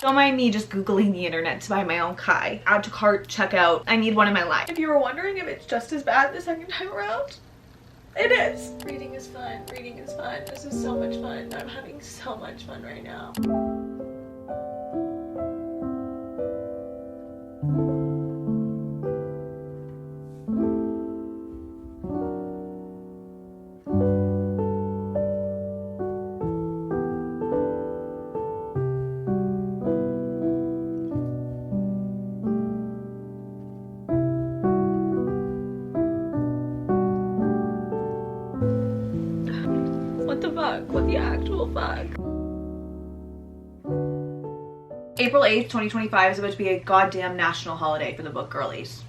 Don't mind me just Googling the internet to buy my own Kai. Add to cart, checkout. I need one in my life. If you were wondering if it's just as bad the second time around, it is. Reading is fun. Reading is fun. This is so much fun. I'm having so much fun right now. What the fuck? What the actual fuck? April 8th, 2025 is about to be a goddamn national holiday for the book girlies.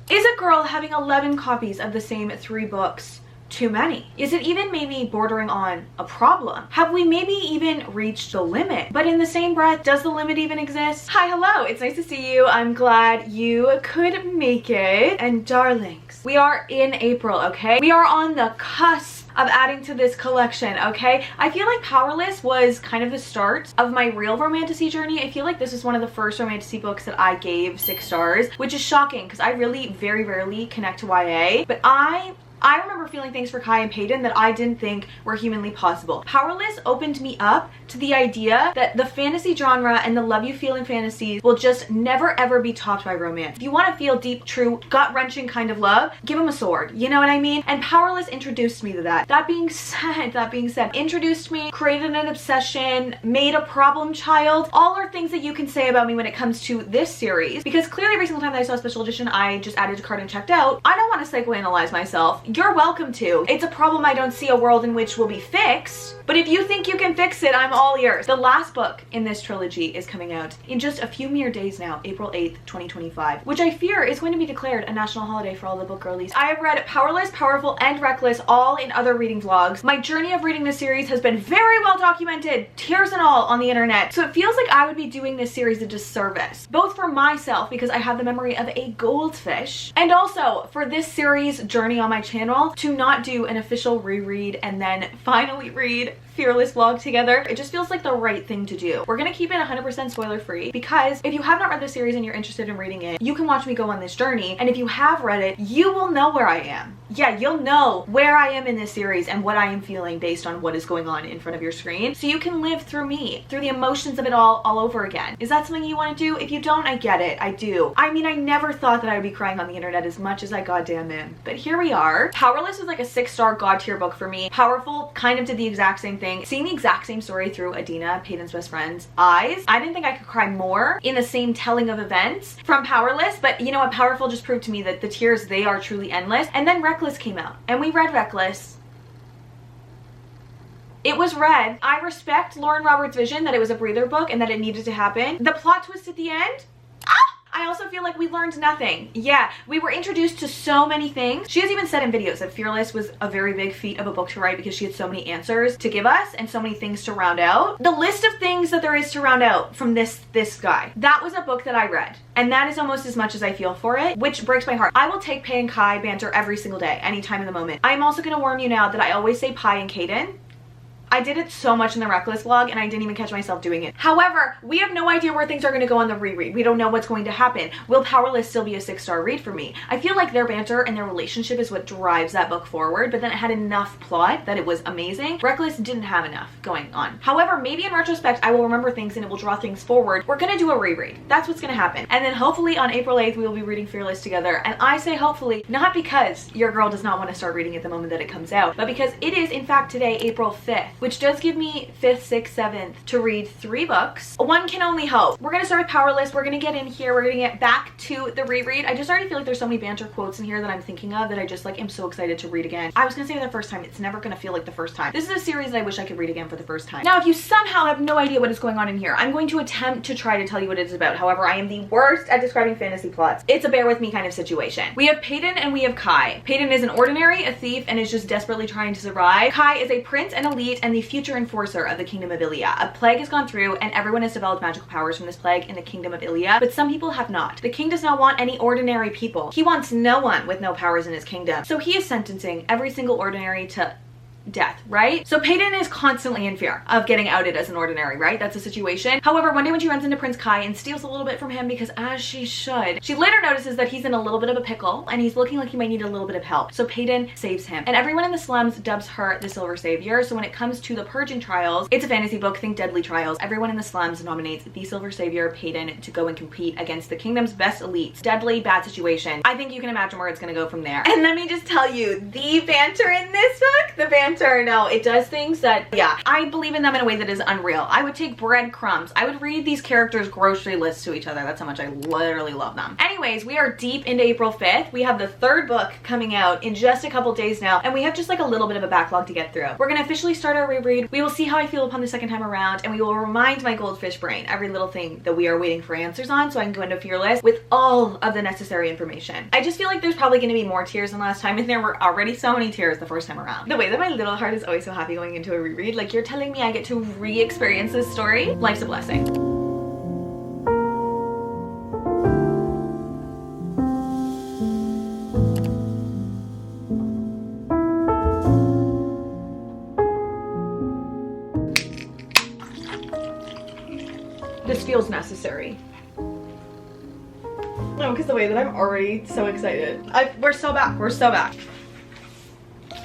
Is a girl having 11 copies of the same 3 books too many? Is it even maybe bordering on a problem? Have we maybe even reached the limit? But in the same breath, does the limit even exist? Hi, hello, it's nice to see you. I'm glad you could make it. And darlings, we are in April, okay? We are on the cusp of adding to this collection, okay? I feel like Powerless was kind of the start of my real romantasy journey. I feel like this is one of the first romantasy books that I gave 6 stars, which is shocking because I really very rarely connect to YA, but I remember feeling things for Kai and Peyton that I didn't think were humanly possible. Powerless opened me up to the idea that the fantasy genre and the love you feel in fantasies will just never ever be topped by romance. If you want to feel deep, true, gut-wrenching kind of love, give them a sword. You know what I mean? And Powerless introduced me to that. That being said, introduced me, created an obsession, made a problem child. All are things that you can say about me when it comes to this series, because clearly every single time that I saw a special edition, I just added to cart and checked out. I don't want to psychoanalyze myself. You're welcome to. It's a problem I don't see a world in which will be fixed, but if you think you can fix it, I'm all ears. The last book in this trilogy is coming out in just a few mere days now, April 8th, 2025, which I fear is going to be declared a national holiday for all the book girlies. I have read Powerless, Powerful, and Reckless all in other reading vlogs. My journey of reading this series has been very well documented, tears and all, on the internet, so it feels like I would be doing this series a disservice, both for myself because I have the memory of a goldfish, and also for this series journey on my channel to not do an official reread and then finally read Fearless vlog together. It just feels like the right thing to do. We're gonna keep it 100% spoiler free because if you have not read the series and you're interested in reading it, you can watch me go on this journey, and if you have read it, you will know where I am. Yeah, you'll know where I am in this series and what I am feeling based on what is going on in front of your screen, so you can live through me, through the emotions of it all over again. Is that something you want to do? If you don't, I get it. I do. I mean, I never thought that I would be crying on the internet as much as I goddamn am, but here we are. Powerless is like a 6-star god tier book for me. Powerful kind of did the exact same thing. Seeing the exact same story through Adina, Peyton's best friend's eyes, I didn't think I could cry more in the same telling of events from Powerless, but you know what, Powerful just proved to me that the tears, they are truly endless. And then Reckless came out, and we read Reckless. It was read. I respect Lauren Roberts' vision that it was a breather book and that it needed to happen. The plot twist at the end, I also feel like we learned nothing. Yeah, we were introduced to so many things. She has even said in videos that Fearless was a very big feat of a book to write because she had so many answers to give us and so many things to round out. The list of things that there is to round out from this guy, that was a book that I read. And that is almost as much as I feel for it, which breaks my heart. I will take Pei and Kai banter every single day, anytime in the moment. I'm also gonna warn you now that I always say Pi and Kaden. I did it so much in the Reckless vlog and I didn't even catch myself doing it. However, we have no idea where things are going to go on the reread. We don't know what's going to happen. Will Powerless still be a 6-star read for me? I feel like their banter and their relationship is what drives that book forward, but then it had enough plot that it was amazing. Reckless didn't have enough going on. However, maybe in retrospect, I will remember things and it will draw things forward. We're going to do a reread. That's what's going to happen. And then hopefully on April 8th, we will be reading Fearless together. And I say hopefully, not because your girl does not want to start reading it the moment that it comes out, but because it is in fact today, April 5th, which does give me 5th, 6th, 7th to read 3 books. One can only hope. We're gonna start with Powerless. We're gonna get in here. We're gonna get back to the reread. I just already feel like there's so many banter quotes in here that I'm thinking of that I just like am so excited to read again. I was gonna say the first time. It's never gonna feel like the first time. This is a series that I wish I could read again for the first time. Now, if you somehow have no idea what is going on in here, I'm going to attempt to try to tell you what it is about. However, I am the worst at describing fantasy plots. It's a bear with me kind of situation. We have Peyton and we have Kai. Peyton is an ordinary, a thief, and is just desperately trying to survive. Kai is a prince, an elite, and the future enforcer of the Kingdom of Ilia. A plague has gone through and everyone has developed magical powers from this plague in the Kingdom of Ilia, but some people have not. The king does not want any ordinary people. He wants no one with no powers in his kingdom. So he is sentencing every single ordinary to death, right? So Peyton is constantly in fear of getting outed as an ordinary, right? That's the situation. However, one day when she runs into Prince Kai and steals a little bit from him, because as she should, she later notices that he's in a little bit of a pickle and he's looking like he might need a little bit of help. So Peyton saves him. And everyone in the slums dubs her the Silver Savior. So when it comes to the purging trials, it's a fantasy book, think Deadly Trials. Everyone in the slums nominates the Silver Savior, Peyton, to go and compete against the kingdom's best elites. Deadly, bad situation. I think you can imagine where it's gonna go from there. And let me just tell you, the banter in this book, no, it does things that, yeah, I believe in them in a way that is unreal. I would take breadcrumbs. I would read these characters' grocery lists to each other. That's how much I literally love them. Anyways, we are deep into April 5th. We have the 3rd book coming out in just a couple days now, and we have just like a little bit of a backlog to get through. We're gonna officially start our reread. We will see how I feel upon the second time around, and we will remind my goldfish brain every little thing that we are waiting for answers on, so I can go into Fearless with all of the necessary information. I just feel like there's probably gonna be more tears than last time, and there were already so many tears the first time around. The way that my little heart is always so happy going into a reread, like you're telling me I get to re-experience this story? Life's a blessing. This feels necessary. No, because the way that I'm already so excited. We're so back. We're so back.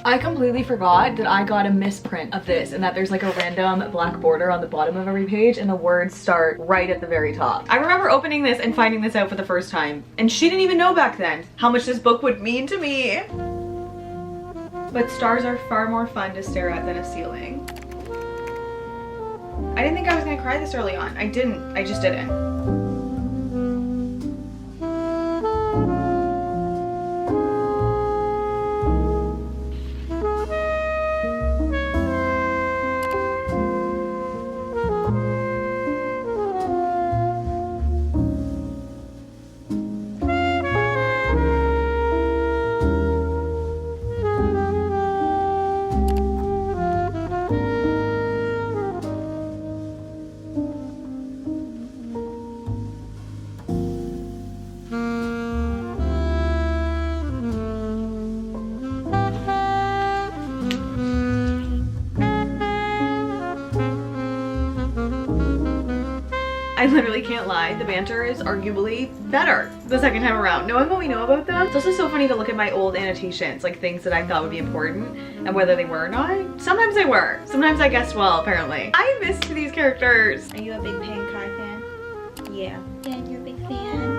I completely forgot that I got a misprint of this and that there's like a random black border on the bottom of every page and the words start right at the very top. I remember opening this and finding this out for the first time, and she didn't even know back then how much this book would mean to me. But stars are far more fun to stare at than a ceiling. I didn't think I was gonna cry this early on. I didn't. I just didn't. I literally can't lie, the banter is arguably better the second time around. Knowing what we know about them, it's also so funny to look at my old annotations, like things that I thought would be important and whether they were or not. Sometimes they were. Sometimes I guessed well, apparently. I missed these characters. Are you a big Peyton Kai fan? Yeah. Yeah, you're a big fan.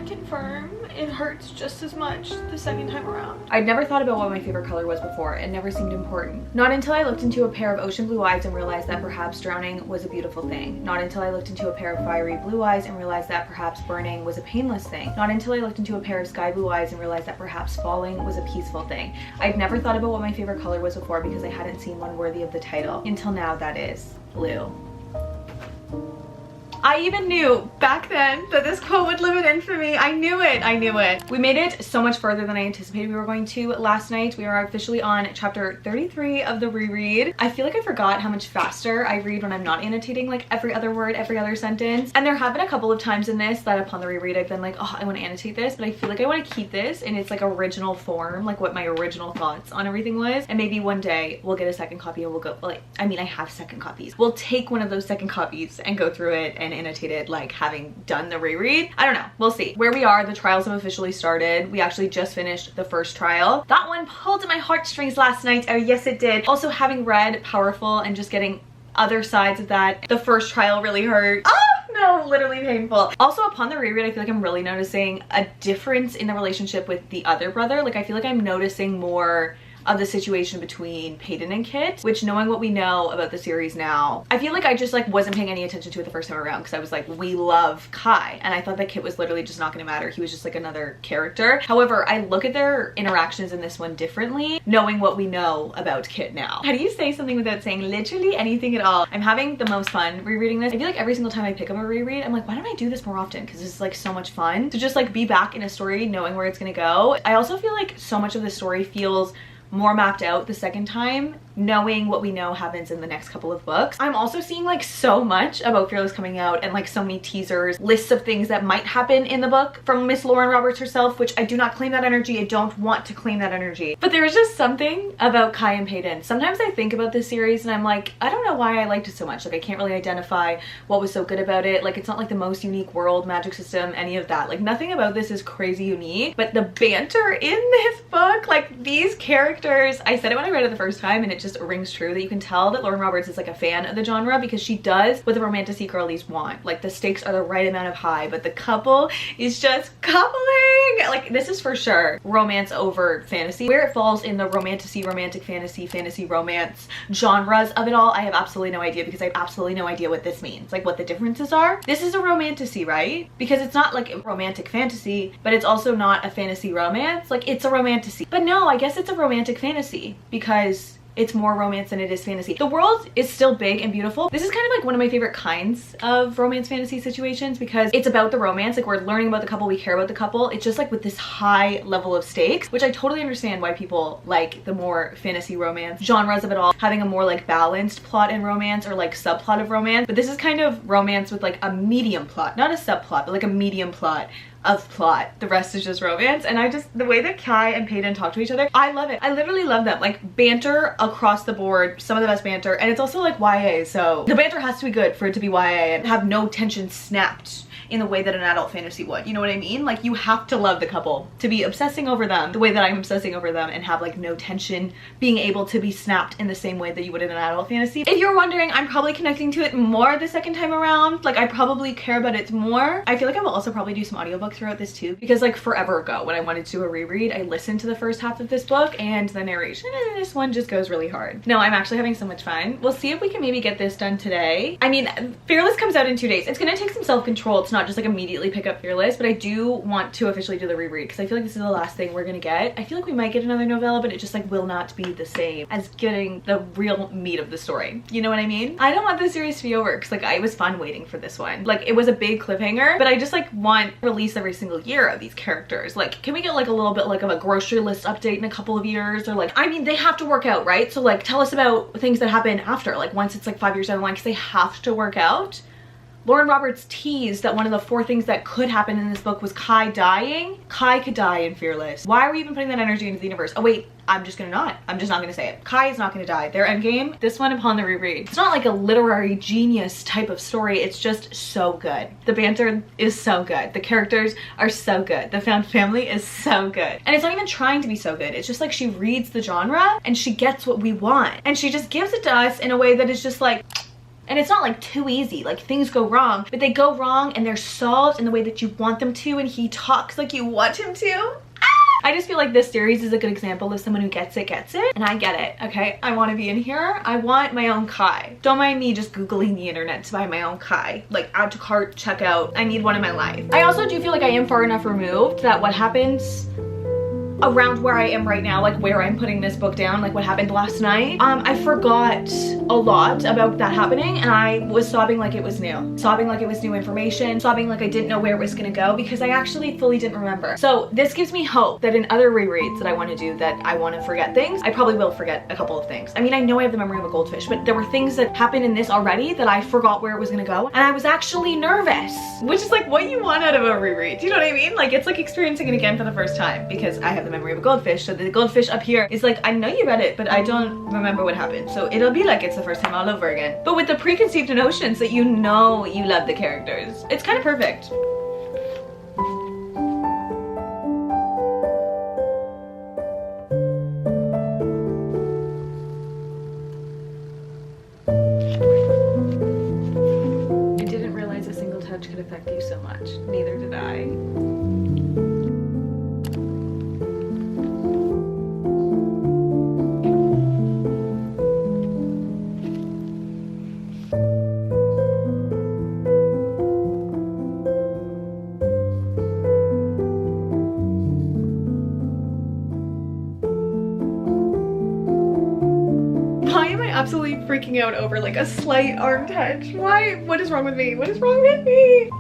Confirm it hurts just as much the second time around. I'd never thought about what my favorite color was before. It never seemed important. Not until I looked into a pair of ocean blue eyes and realized that perhaps drowning was a beautiful thing. Not until I looked into a pair of fiery blue eyes and realized that perhaps burning was a painless thing. Not until I looked into a pair of sky blue eyes and realized that perhaps falling was a peaceful thing. I'd never thought about what my favorite color was before because I hadn't seen one worthy of the title. Until now, that is blue. I even knew back then that this quote would live in infamy. I knew it. I knew it. We made it so much further than I anticipated we were going to last night. We are officially on chapter 33 of the reread. I feel like I forgot how much faster I read when I'm not annotating like every other word, every other sentence. And there have been a couple of times in this that upon the reread I've been like, oh, I want to annotate this, but I feel like I want to keep this in its like original form, like what my original thoughts on everything was. And maybe one day we'll get a second copy and we'll go, like, I mean, I have second copies. We'll take one of those second copies and go through it and annotate it like having done the reread. I don't know, we'll see. Where we are, the trials have officially started. We actually just finished the first trial. That one pulled at my heartstrings last night. Oh yes it did. Also having read Powerful and just getting other sides of that, the first trial really hurt. Oh no, literally painful. Also upon the reread I feel like I'm really noticing a difference in the relationship with the other brother. Like I feel like I'm noticing more of the situation between Peyton and Kit, which knowing what we know about the series now, I feel like I just like wasn't paying any attention to it the first time around because I was like, we love Kai, and I thought that Kit was literally just not going to matter. He was just like another character. However, I look at their interactions in this one differently, knowing what we know about Kit now. How do you say something without saying literally anything at all? I'm having the most fun rereading this. I feel like every single time I pick up a reread, I'm like, why don't I do this more often? Because it's like so much fun to just like be back in a story knowing where it's gonna go. I also feel like so much of the story feels more mapped out the second time knowing what we know happens in the next couple of books. I'm also seeing like so much about Fearless coming out and like so many teasers, lists of things that might happen in the book from Miss Lauren Roberts herself, which I do not claim that energy. I don't want to claim that energy. But there is just something about Kai and Peyton. Sometimes I think about this series and I'm like, I don't know why I liked it so much. Like I can't really identify what was so good about it. Like it's not like the most unique world, magic system, any of that. Like nothing about this is crazy unique, but the banter in this book, like these characters, I said it when I read it the first time and it just rings true that you can tell that Lauren Roberts is like a fan of the genre because she does what the romantic girlies want. Like the stakes are the right amount of high, but the couple is just coupling. Like this is for sure romance over fantasy. Where it falls in the romantic fantasy romance genres of it all, I have absolutely no idea because I have absolutely no idea what this means, like what the differences are. This is a romantasy, right? Because it's not like a romantic fantasy, but it's also not a fantasy romance. Like it's a romantasy. But no, I guess it's a romantic fantasy because it's more romance than it is fantasy. The world is still big and beautiful. This is kind of like one of my favorite kinds of romance fantasy situations because it's about the romance. Like we're learning about the couple, we care about the couple. It's just like with this high level of stakes, which I totally understand why people like the more fantasy romance genres of it all, having a more like balanced plot in romance or like subplot of romance. But this is kind of romance with like a medium plot, not a subplot, but like a medium plot of plot. The rest is just romance. And I just, the way that Kai and Peyton talk to each other, I love it. I literally love them. Like banter across the board, some of the best banter. And it's also like YA, so the banter has to be good for it to be YA and have no tension snapped in the way that an adult fantasy would. You know what I mean? Like you have to love the couple to be obsessing over them the way that I'm obsessing over them and have like no tension being able to be snapped in the same way that you would in an adult fantasy. If you're wondering, I'm probably connecting to it more the second time around. Like I probably care about it more. I feel like I will also probably do some audiobooks throughout this too because like forever ago when I wanted to do a reread, I listened to the first half of this book and the narration in this one just goes really hard. No, I'm actually having so much fun. We'll see if we can maybe get this done today. I mean, Fearless comes out in 2 days. It's gonna take some self-control. It's not just like immediately pick up Fearless, but I do want to officially do the reread because I feel like this is the last thing we're gonna get. I feel like we might get another novella, but it just like will not be the same as getting the real meat of the story. You know what I mean? I don't want this series to be over because like it was fun waiting for this one. Like it was a big cliffhanger, but I just like want release every single year of these characters. Like can we get like a little bit like of a grocery list update in a couple of years? Or like, I mean, they have to work out, right? So like tell us about things that happen after, like once it's like 5 years down the line, because they have to work out. Lauren Roberts teased that one of the 4 things that could happen in this book was Kai dying. Kai could die in Fearless. Why are we even putting that energy into the universe? Oh wait, I'm just not gonna say it. Kai is not gonna die. Their endgame, this one upon the reread. It's not like a literary genius type of story. It's just so good. The banter is so good. The characters are so good. The found family is so good. And it's not even trying to be so good. It's just like she reads the genre and she gets what we want. And she just gives it to us in a way that is just like, and it's not like too easy, like things go wrong, but they go wrong and they're solved in the way that you want them to and he talks like you want him to. I just feel like this series is a good example of someone who gets it, and I get it, okay? I want to be in here. I want my own Kai. Don't mind me just Googling the internet to buy my own Kai. Like add to cart, checkout. I need one in my life. I also do feel like I am far enough removed that what happens around where I am right now, like where I'm putting this book down, like what happened last night, I forgot a lot about that happening and I was sobbing like it was new. Sobbing like it was new information, sobbing like I didn't know where it was gonna go because I actually fully didn't remember. So this gives me hope that in other rereads that I want to do that I want to forget things, I probably will forget a couple of things. I mean, I know I have the memory of a goldfish, but there were things that happened in this already that I forgot where it was gonna go and I was actually nervous, which is like what you want out of a reread. Do you know what I mean? Like it's like experiencing it again for the first time because I have the memory of a goldfish, so the goldfish up here is like, I know you read it, but I don't remember what happened. So it'll be like it's the first time all over again. But with the preconceived notions that you know you love the characters. It's kind of perfect. I didn't realize a single touch could affect you so much. Neither did I. Absolutely freaking out over like a slight arm touch. Why? What is wrong with me? What is wrong with me?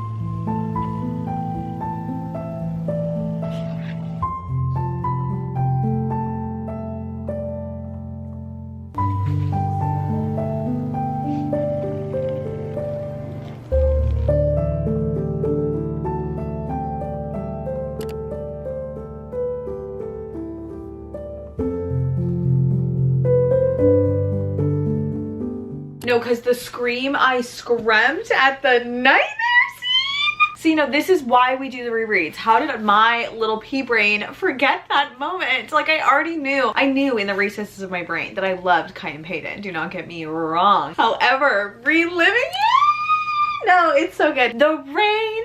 No, because the scream I screamed at the nightmare scene. See, no, this is why we do the rereads. How did my little pea brain forget that moment? Like, I already knew. I knew in the recesses of my brain that I loved Kai and Peyton. Do not get me wrong. However, reliving it? No, it's so good. The rain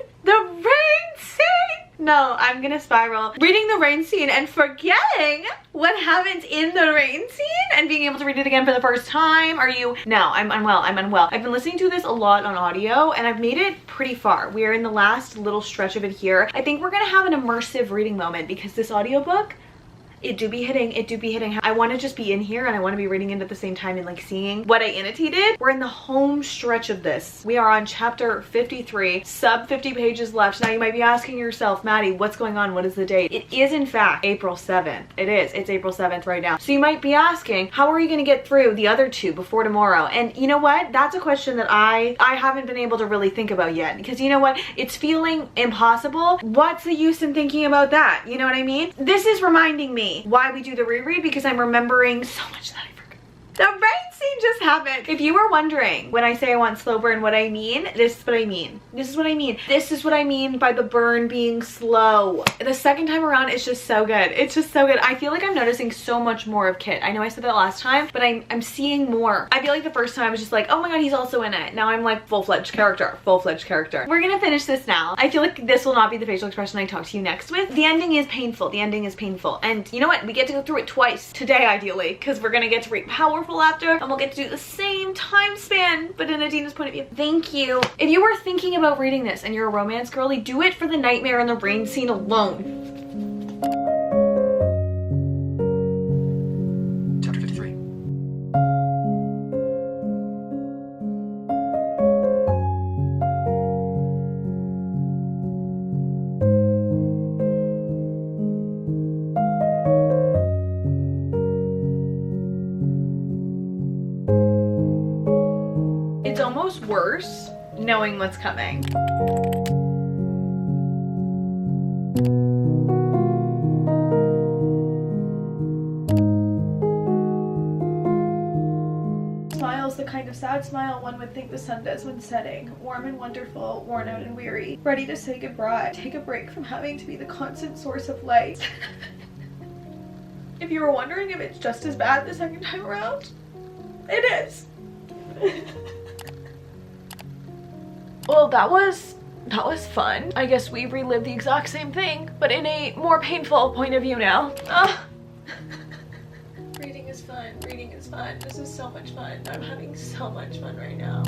scene. No, I'm gonna spiral. Reading the rain scene and forgetting what happens in the rain scene and being able to read it again for the first time. Are you? No, I'm unwell. I'm unwell. I've been listening to this a lot on audio and I've made it pretty far. We are in the last little stretch of it here. I think we're gonna have an immersive reading moment because this audiobook, it do be hitting. I want to just be in here and I want to be reading it at the same time and like seeing what I annotated. We're in the home stretch of this. We are on chapter 53, sub 50 pages left. Now you might be asking yourself, Maddie, what's going on? What is the date? It is in fact April 7th. It is. It's April 7th right now. So you might be asking, how are you going to get through the other two before tomorrow? And you know what? That's a question that I haven't been able to really think about yet, because you know what? It's feeling impossible. What's the use in thinking about that? You know what I mean? This is reminding me why we do the reread, because I'm remembering so much that I forgot. The rain scene just happened. If you were wondering when I say I want slow burn what I mean, this is what I mean. This is what I mean. This is what I mean by the burn being slow. The second time around, it's just so good. It's just so good. I feel like I'm noticing so much more of Kit. I know I said that last time, but I'm seeing more. I feel like the first time I was just like, oh my god, he's also in it. Now I'm like full-fledged character, full-fledged character. We're gonna finish this now. I feel like this will not be the facial expression I talk to you next with. The ending is painful. The ending is painful. And you know what? We get to go through it twice today, ideally, because we're gonna get to read Powerful after, and we'll get to do the same time span, but in Adina's point of view. Thank you. If you were thinking about reading this and you're a romance girly, do it for the nightmare and the rain scene alone. Chapter 53. It's almost worse knowing what's coming. Smiles the kind of sad smile one would think the sun does when setting, warm and wonderful, worn out and weary, ready to say goodbye, take a break from having to be the constant source of light. If you were wondering if it's just as bad the second time around, it is. Well, that was fun. I guess we relived the exact same thing, but in a more painful point of view now. Reading is fun. Reading is fun. This is so much fun. I'm having so much fun right now.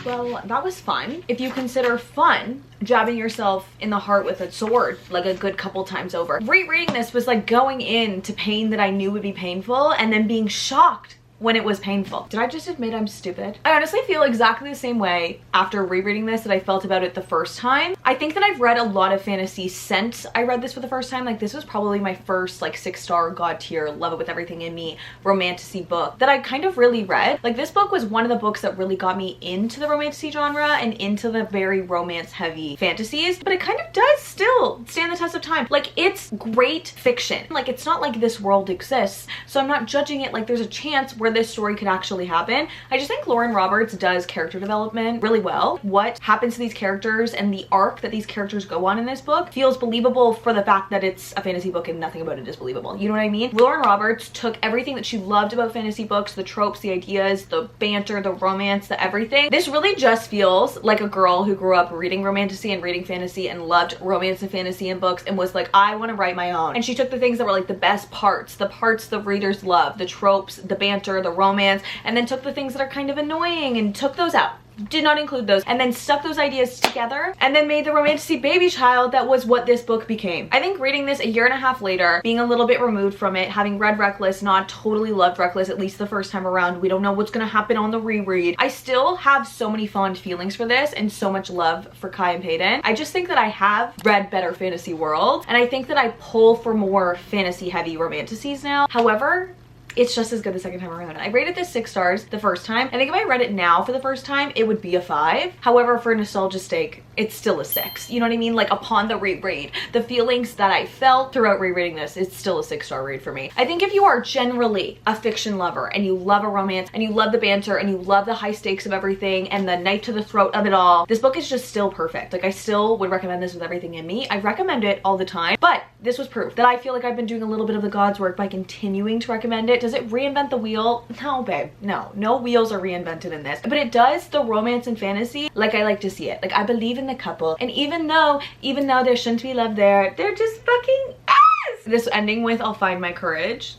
Well, that was fun. If you consider fun jabbing yourself in the heart with a sword like a good couple times over. Rereading this was like going into pain that I knew would be painful and then being shocked when it was painful. Did I just admit I'm stupid? I honestly feel exactly the same way after rereading this that I felt about it the first time. I think that I've read a lot of fantasy since I read this for the first time. Like, this was probably my first like 6-star god tier, love it with everything in me romantasy book that I kind of really read. Like, this book was one of the books that really got me into the romantasy genre and into the very romance heavy fantasies, but it kind of does still stand the test of time. Like, it's great fiction. Like, it's not like this world exists, so I'm not judging it like there's a chance where this story could actually happen. I just think Lauren Roberts does character development really well. What happens to these characters and the arc that these characters go on in this book feels believable for the fact that it's a fantasy book and nothing about it is believable. You know what I mean? Lauren Roberts took everything that she loved about fantasy books, the tropes, the ideas, the banter, the romance, the everything. This really just feels like a girl who grew up reading romantasy and reading fantasy and loved romance and fantasy in books and was like, I want to write my own. And she took the things that were like the best parts, the parts the readers love, the tropes, the banter, the romance, and then took the things that are kind of annoying and took those out. Did not include those, and then stuck those ideas together and then made the romantasy baby child that was what this book became. I think reading this a year and a half later, being a little bit removed from it, having read Reckless, not totally loved Reckless, at least the first time around, we don't know what's gonna happen on the reread. I still have so many fond feelings for this and so much love for Kai and Peyton. I just think that I have read better fantasy world, and I think that I pull for more fantasy heavy romantasies now. However, it's just as good the second time around. I rated this 6 stars the first time. I think if I read it now for the first time, it would be a 5. However, for nostalgia's sake, it's still a 6. You know what I mean? Like upon the reread, the feelings that I felt throughout rereading this, it's still a 6-star read for me. I think if you are generally a fiction lover and you love a romance and you love the banter and you love the high stakes of everything and the knife to the throat of it all, this book is just still perfect. Like I still would recommend this with everything in me. I recommend it all the time, but this was proof that I feel like I've been doing a little bit of the God's work by continuing to recommend it. Does it reinvent the wheel? No, babe. No wheels are reinvented in this, but it does the romance and fantasy like I like to see it. Like I believe in the couple, and even though there shouldn't be love there, they're just fucking ass. This ending with I'll find my courage.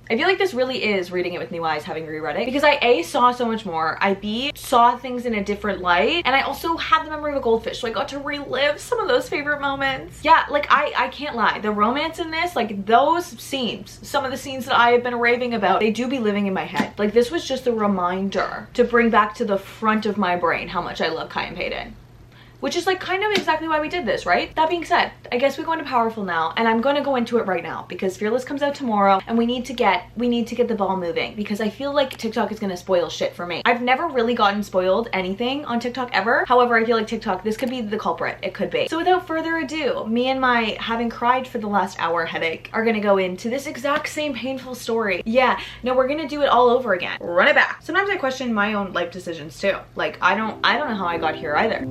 I feel like this really is reading it with new eyes, having reread it, because I A, saw so much more, I B, saw things in a different light, and I also had the memory of a goldfish, so I got to relive some of those favorite moments. Yeah, like I can't lie, the romance in this, like those scenes, some of the scenes that I have been raving about, they do be living in my head. Like this was just a reminder to bring back to the front of my brain how much I love Kai and Peyton. Which is like kind of exactly why we did this, right? That being said, I guess we go into Powerful now, and I'm going to go into it right now because Fearless comes out tomorrow and we need to get the ball moving because I feel like TikTok is going to spoil shit for me. I've never really gotten spoiled anything on TikTok ever. However, I feel like TikTok, this could be the culprit. It could be. So without further ado, me and my having cried for the last hour headache are going to go into this exact same painful story. Yeah, no, we're going to do it all over again. Run it back. Sometimes I question my own life decisions too. Like I don't know how I got here either.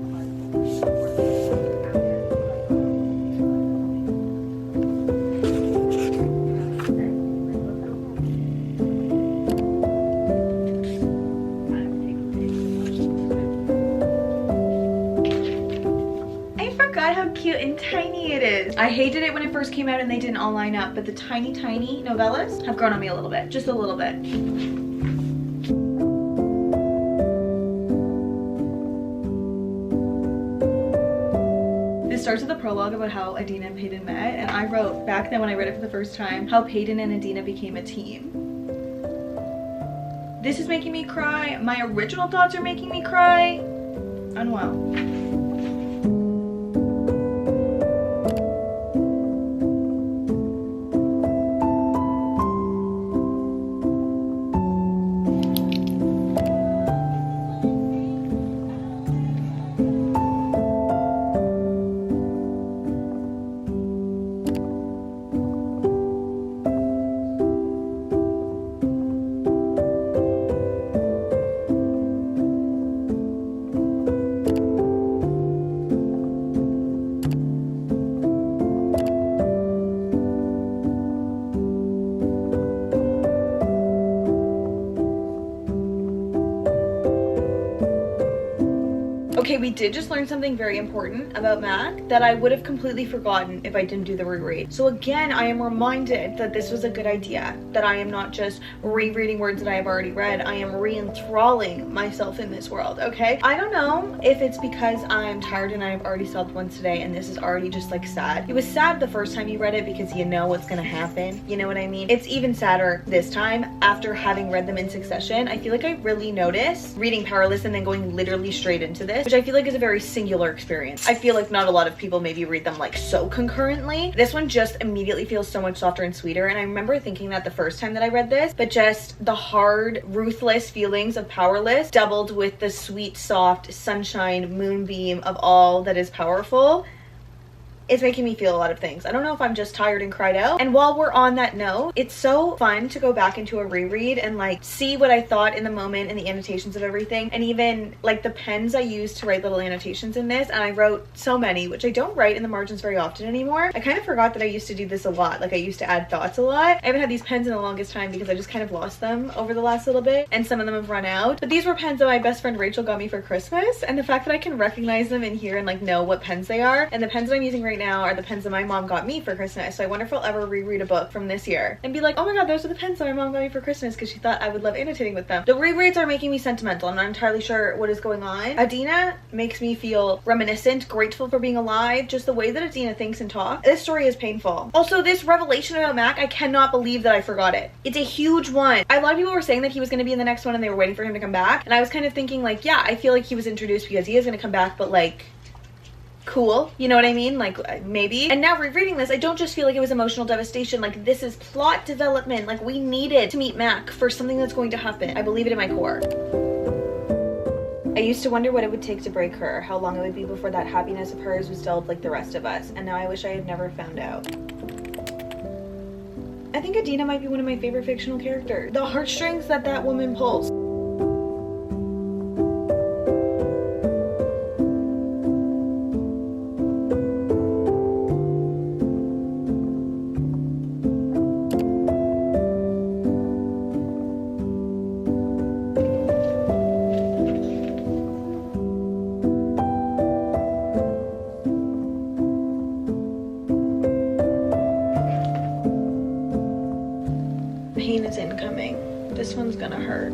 How cute and tiny it is. I hated it when it first came out and they didn't all line up, but the tiny novellas have grown on me a little bit, just a little bit. This starts with a prologue about how Adina and Peyton met, and I wrote back then when I read it for the first time how Peyton and Adina became a team. This is making me cry. My original thoughts are making me cry. Unwell. Okay, we did just learn something very important about Mac that I would have completely forgotten if I didn't do the reread. So again, I am reminded that this was a good idea, that I am not just rereading words that I have already read, I am re-enthralling myself in this world, okay? I don't know if it's because I'm tired and I've already sobbed once today and this is already just like sad. It was sad the first time you read it because you know what's gonna happen, you know what I mean? It's even sadder this time after having read them in succession. I feel like I really noticed reading Powerless and then going literally straight into this, which I feel like is a very singular experience. I feel like not a lot of people maybe read them like so concurrently. This one just immediately feels so much softer and sweeter, and I remember thinking that the first time that I read this, but just the hard, ruthless feelings of Powerless doubled with the sweet, soft sunshine moonbeam of all that is powerful. It's making me feel a lot of things. I don't know if I'm just tired and cried out. And while we're on that note, it's so fun to go back into a reread and like see what I thought in the moment and the annotations of everything. And even like the pens I used to write little annotations in this. And I wrote so many, which I don't write in the margins very often anymore. I kind of forgot that I used to do this a lot. Like I used to add thoughts a lot. I haven't had these pens in the longest time because I just kind of lost them over the last little bit. And some of them have run out. But these were pens that my best friend Rachel got me for Christmas. And the fact that I can recognize them in here and like know what pens they are. And the pens that I'm using right now are the pens that my mom got me for Christmas. So I wonder if I'll ever reread a book from this year and be like, oh my god, those are the pens that my mom got me for Christmas because she thought I would love annotating with them. The rereads are making me sentimental. I'm not entirely sure what is going on. Adina makes me feel reminiscent, grateful for being alive, just the way that Adina thinks and talks. This story is painful. Also, this revelation about Mac, I cannot believe that I forgot it. It's a huge one. A lot of people were saying that he was going to be in the next one and they were waiting for him to come back. And I was kind of thinking like, yeah, I feel like he was introduced because he is going to come back, but like, cool, you know what I mean? Like, maybe. And now rereading this, I don't just feel like it was emotional devastation. Like, this is plot development. Like, we needed to meet Mac for something that's going to happen. I believe it in my core. I used to wonder what it would take to break her, how long it would be before that happiness of hers was dulled like the rest of us, and now I wish I had never found out. I think Adina might be one of my favorite fictional characters. The heartstrings that woman pulls. Pain is incoming. This one's gonna hurt.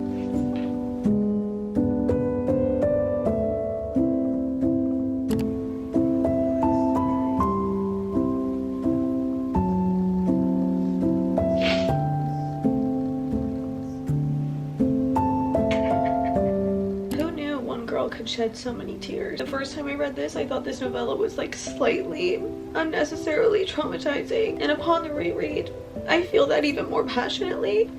Who knew one girl could shed so many tears? The first time I read this, I thought this novella was like slightly unnecessarily traumatizing, and upon the reread, I feel that even more passionately.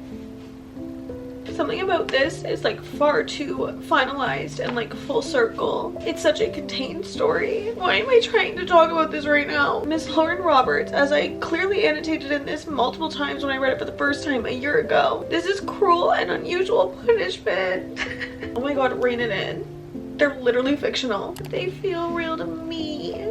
Something about this is like far too finalized and like full circle. It's such a contained story. Why am I trying to talk about this right now? Miss Lauren Roberts, as I clearly annotated in this multiple times when I read it for the first time a year ago, this is cruel and unusual punishment. Oh my god, rein it in. They're literally fictional. They feel real to me.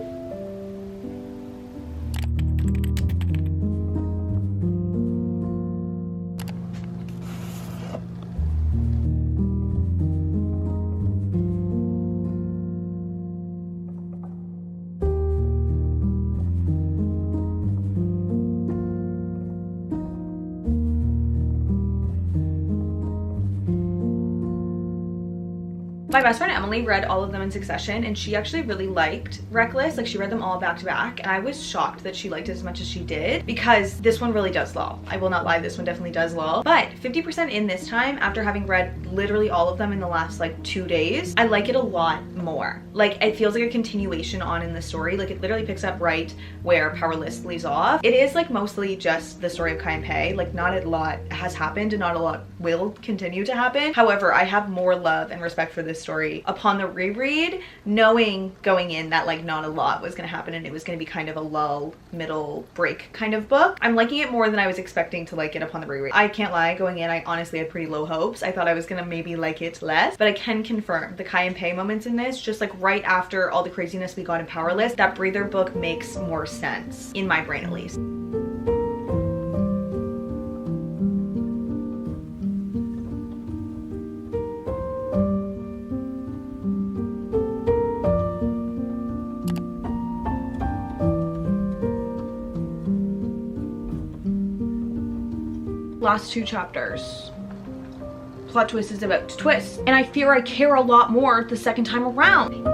My best friend Emily read all of them in succession, and she actually really liked Reckless. Like, she read them all back to back, and I was shocked that she liked it as much as she did, because this one really does lull. I will not lie, this one definitely does lull. But 50% in this time, after having read literally all of them in the last like 2 days, I like it a lot more. Like, it feels like a continuation on in the story. Like, it literally picks up right where Powerless leaves off. It is like mostly just the story of Kai and Pei. Like, not a lot has happened and not a lot will continue to happen. However, I have more love and respect for this story upon the reread, knowing going in that like not a lot was gonna happen and it was gonna be kind of a lull, middle break kind of book. I'm liking it more than I was expecting to like it upon the reread. I can't lie, going in I honestly had pretty low hopes. I thought I was gonna maybe like it less, but I can confirm the Kai and Pei moments in this, just like right after all the craziness we got in Powerless, that breather book makes more sense, in my brain at least. Last 2 chapters. Plot twist is about to twist, and I fear I care a lot more the second time around.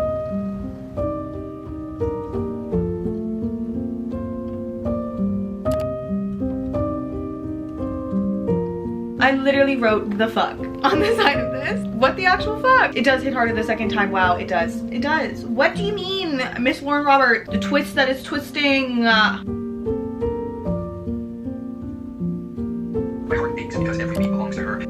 I literally wrote the fuck on the side of this. What the actual fuck? It does hit harder the second time. Wow, it does. It does. What do you mean, Miss Lauren Roberts? The twist that is twisting. My heart beats because every beat belongs to her.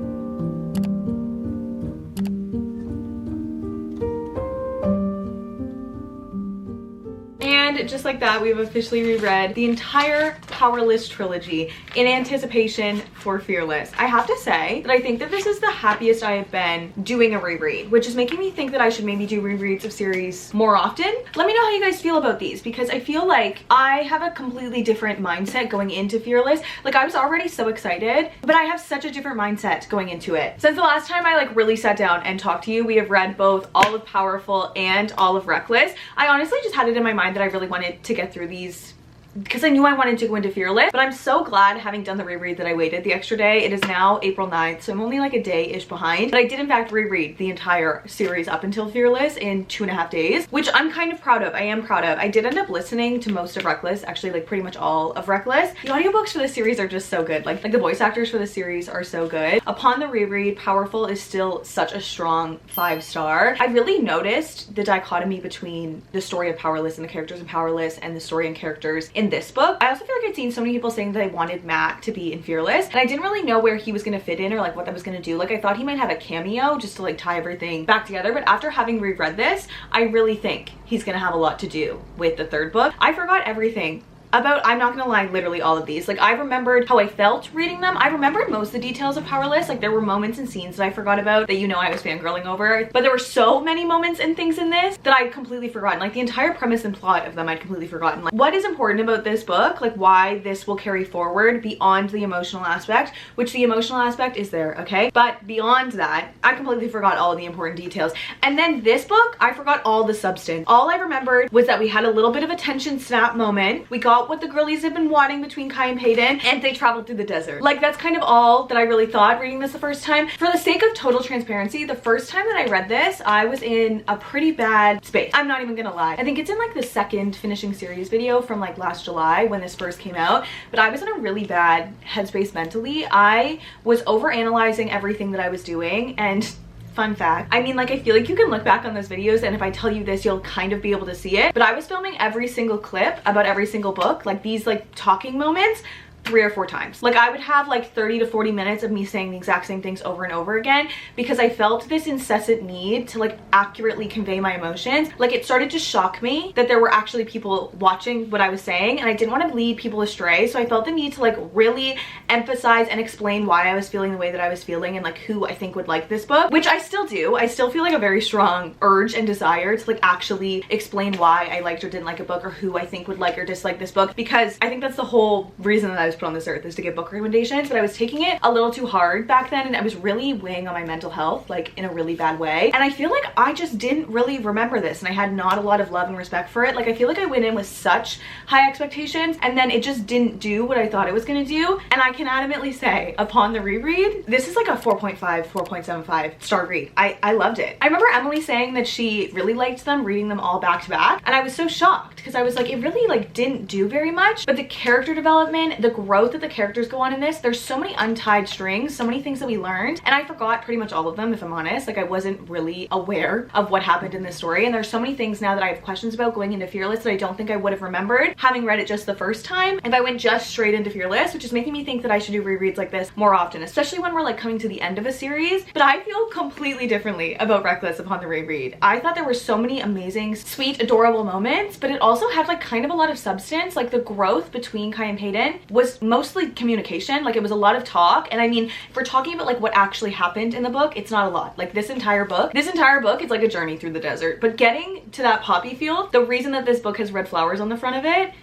And just like that, we've officially reread the entire Powerless trilogy in anticipation for Fearless. I have to say that I think that this is the happiest I have been doing a reread, which is making me think that I should maybe do rereads of series more often. Let me know how you guys feel about these, because I feel like I have a completely different mindset going into Fearless. Like, I was already so excited, but I have such a different mindset going into it. Since the last time I like really sat down and talked to you, we have read both all of Powerful and all of Reckless. I honestly just had it in my mind that I really wanted to get through these because I knew I wanted to go into Fearless, but I'm so glad, having done the reread, that I waited the extra day. It is now April 9th, so I'm only like a day-ish behind, but I did in fact reread the entire series up until Fearless in 2.5 days, which I'm kind of proud of. I am proud of. I did end up listening to most of Reckless, actually like pretty much all of Reckless. The audiobooks for the series are just so good. Like the voice actors for the series are so good. Upon the reread, Powerful is still such a strong 5-star. I really noticed the dichotomy between the story of Powerless and the characters in Powerless and the story and characters in this book. I also feel like I'd seen so many people saying that they wanted Matt to be in Fearless, and I didn't really know where he was going to fit in or like what that was going to do. Like I thought he might have a cameo just to like tie everything back together, but after having reread this, I really think he's going to have a lot to do with the third book. I forgot everything about, I'm not gonna lie, literally all of these. Like I remembered how I felt reading them. I remembered most of the details of Powerless. Like there were moments and scenes that I forgot about that, you know, I was fangirling over, but there were so many moments and things in this that I'd completely forgotten. Like the entire premise and plot of them I'd completely forgotten. Like what is important about this book, like why this will carry forward beyond the emotional aspect, which the emotional aspect is there, okay? But beyond that, I completely forgot all of the important details. And then this book, I forgot all the substance. All I remembered was that we had a little bit of a tension snap moment. We got what the girlies have been wanting between Kai and Peyton, and they traveled through the desert. Like that's kind of all that I really thought reading this the first time. For the sake of total transparency, the first time that I read this, I was in a pretty bad space. I'm not even gonna lie. I think it's in like the second finishing series video from like last July when this first came out, but I was in a really bad headspace mentally. I was overanalyzing everything that I was doing, and fun fact, I mean, like I feel like you can look back on those videos and if I tell you this, you'll kind of be able to see it, but I was filming every single clip about every single book, like these like talking moments, 3 or 4 times. Like I would have like 30 to 40 minutes of me saying the exact same things over and over again because I felt this incessant need to like accurately convey my emotions. Like it started to shock me that there were actually people watching what I was saying, and I didn't want to lead people astray, so I felt the need to like really emphasize and explain why I was feeling the way that I was feeling and like who I think would like this book, which I still do. I still feel like a very strong urge and desire to like actually explain why I liked or didn't like a book, or who I think would like or dislike this book, because I think that's the whole reason that I was put on this earth, is to give book recommendations. But I was taking it a little too hard back then, and I was really weighing on my mental health like in a really bad way, and I feel like I just didn't really remember this, and I had not a lot of love and respect for it. Like I feel like I went in with such high expectations and then it just didn't do what I thought it was gonna do, and I can adamantly say upon the reread, this is like a 4.5 4.75 star read. I loved it. I remember Emily saying that she really liked them, reading them all back to back, and I was so shocked because I was like, it really like didn't do very much. But the character development, the growth that the characters go on in this, there's so many untied strings, so many things that we learned, and I forgot pretty much all of them, if I'm honest. Like I wasn't really aware of what happened in this story, and there's so many things now that I have questions about going into Fearless that I don't think I would have remembered having read it just the first time if I went just straight into Fearless, which is making me think that I should do rereads like this more often, especially when we're like coming to the end of a series. But I feel completely differently about Reckless upon the reread. I thought there were so many amazing, sweet, adorable moments, but it also had like kind of a lot of substance. Like the growth between Kai and Peyton was mostly communication. Like it was a lot of talk, and I mean, if we're talking about like what actually happened in the book, it's not a lot. Like this entire book is like a journey through the desert, but getting to that poppy field, the reason that this book has red flowers on the front of it,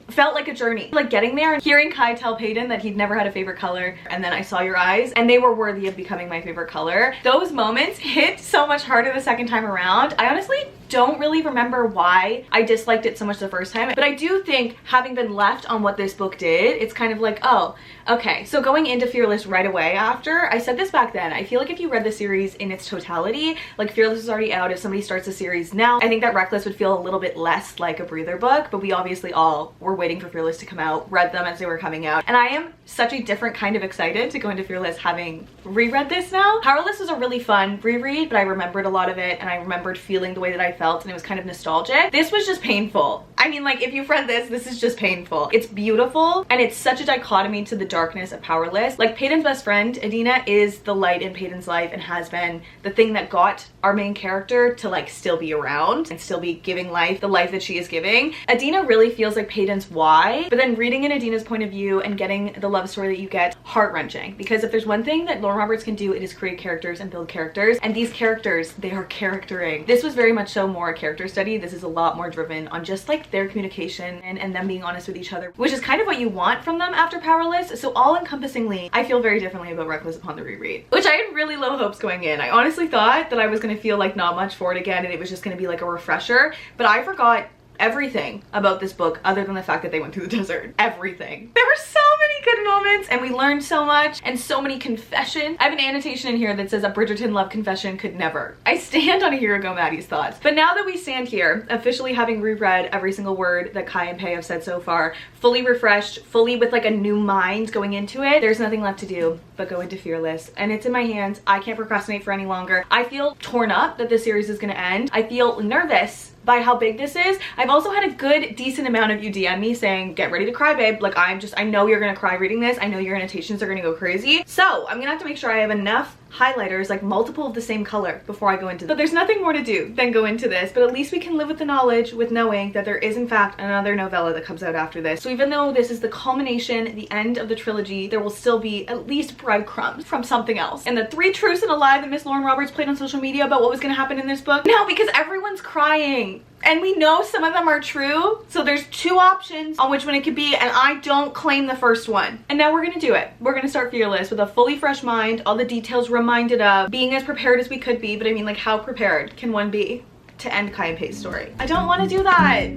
felt like a journey. Like getting there and hearing Kai tell Peyton that he'd never had a favorite color, and then I saw your eyes and they were worthy of becoming my favorite color. Those moments hit so much harder the second time around. I honestly don't really remember why I disliked it so much the first time, but I do think, having been left on what this book did, it's kind of like, oh, okay. So going into Fearless right away after, I said this back then, I feel like if you read the series in its totality, like Fearless is already out, if somebody starts the series now, I think that Reckless would feel a little bit less like a breather book, but we obviously all were waiting for Fearless to come out, read them as they were coming out, and I am such a different kind of excited to go into Fearless having reread this now. Powerless was a really fun reread, but I remembered a lot of it, and I remembered feeling the way that I felt, and it was kind of nostalgic. This was just painful. I mean, like if you've read this is just painful. It's beautiful, and it's such a dichotomy to the darkness of Powerless. Like Peyton's best friend, Adina, is the light in Peyton's life and has been the thing that got our main character to like still be around and still be giving life, the life that she is giving. Adina really feels like Peyton's why, but then reading in Adina's point of view and getting the love story that you get, heart-wrenching, because if there's one thing that Lauren Roberts can do, it is create characters and build characters, and these characters, they are charactering. This was very much so more a character study. This is a lot more driven on just like their communication and them being honest with each other, which is kind of what you want from them after Powerless. So all encompassingly, I feel very differently about Reckless upon the reread, which I had really low hopes going in. I honestly thought that I was going to feel like not much for it again, and it was just going to be like a refresher, but I forgot everything about this book other than the fact that they went through the desert. Everything. There were so many good moments and we learned so much and so many confessions. I have an annotation in here that says a Bridgerton love confession could never. I stand on Hirago Maddie's thoughts. But now that we stand here, officially having reread every single word that Kai and Pei have said so far, fully refreshed, fully with like a new mind going into it, there's nothing left to do but go into Fearless. And it's in my hands. I can't procrastinate for any longer. I feel torn up that this series is gonna end. I feel nervous by how big this is. I've also had a good decent amount of you DM me saying, get ready to cry, babe. Like I know you're gonna cry reading this. I know your annotations are gonna go crazy. So I'm gonna have to make sure I have enough highlighters, like multiple of the same color, before I go into this. But there's nothing more to do than go into this, but at least we can live with the knowledge, with knowing that there is in fact another novella that comes out after this. So even though this is the culmination, the end of the trilogy, there will still be at least breadcrumbs from something else. And the 3 truths and a lie that Miss Lauren Roberts played on social media about what was gonna happen in this book? No, because everyone's crying. And we know some of them are true, so there's 2 options on which one it could be, and I don't claim the first one. And now we're gonna do it. We're gonna start Fearless with a fully fresh mind, all the details reminded of, being as prepared as we could be, but I mean, like, how prepared can one be to end Kai and Pei's story? I don't want to do that.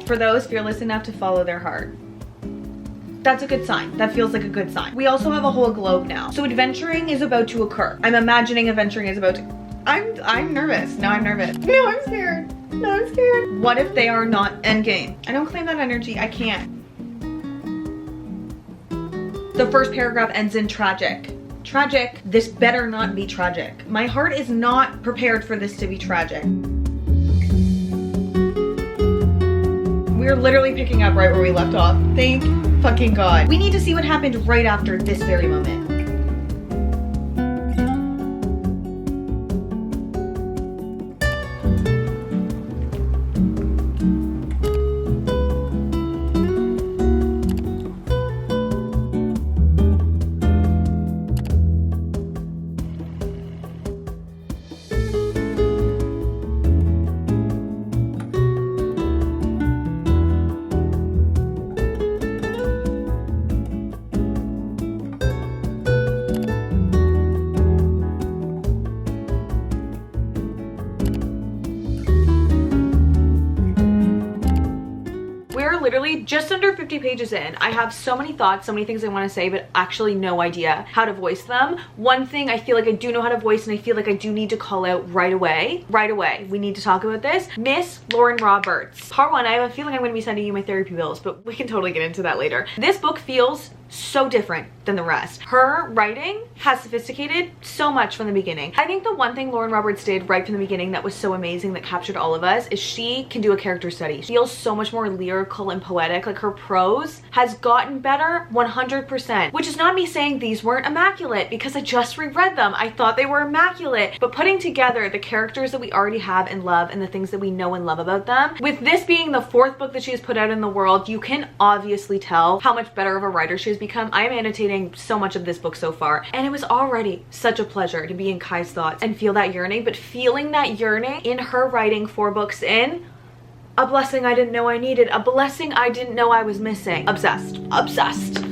For those fearless enough to follow their heart. That's a good sign. That feels like a good sign. We also have a whole globe now. So adventuring is about to occur. I'm imagining adventuring is about to... I'm nervous. No, I'm nervous. No, I'm scared. No, I'm scared. What if they are not endgame? I don't claim that energy. I can't. The first paragraph ends in tragic. Tragic. This better not be tragic. My heart is not prepared for this to be tragic. We're literally picking up right where we left off. Thank fucking God. We need to see what happened right after this very moment. Literally just under 50 pages in. I have so many thoughts, so many things I want to say, but actually no idea how to voice them. One thing I feel like I do know how to voice, and I feel like I do need to call out right away. Right away. We need to talk about this. Miss Lauren Roberts. Part 1, I have a feeling I'm going to be sending you my therapy bills, but we can totally get into that later. This book feels so different than the rest. Her writing has sophisticated so much from the beginning. I think the one thing Lauren Roberts did right from the beginning that was so amazing, that captured all of us, is she can do a character study. She feels so much more lyrical and poetic. Like, her prose has gotten better 100%, which is not me saying these weren't immaculate, because I just reread them. I thought they were immaculate, but putting together the characters that we already have and love and the things that we know and love about them, with this being the 4th book that she has put out in the world, you can obviously tell how much better of a writer she has become. I am annotating so much of this book so far, and it was already such a pleasure to be in Kai's thoughts and feel that yearning, but feeling that yearning in her writing 4 books in, a blessing I didn't know I needed, a blessing I didn't know I was missing. Obsessed. Obsessed.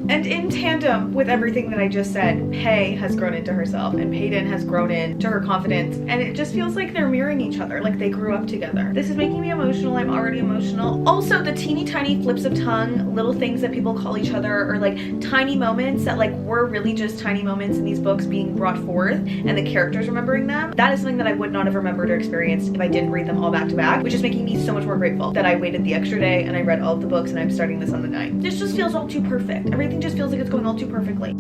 And in tandem with everything that I just said, Pei has grown into herself and Peyton has grown into her confidence, and it just feels like they're mirroring each other, like they grew up together. This is making me emotional. I'm already emotional. Also, the teeny tiny flips of tongue, little things that people call each other, or like tiny moments that like were really just tiny moments in these books being brought forth and the characters remembering them, that is something that I would not have remembered or experienced if I didn't read them all back to back, which is making me so much more grateful that I waited the extra day and I read all of the books, and I'm starting this on the 9th. This just feels all too perfect. Everything just feels like it's going all too perfectly.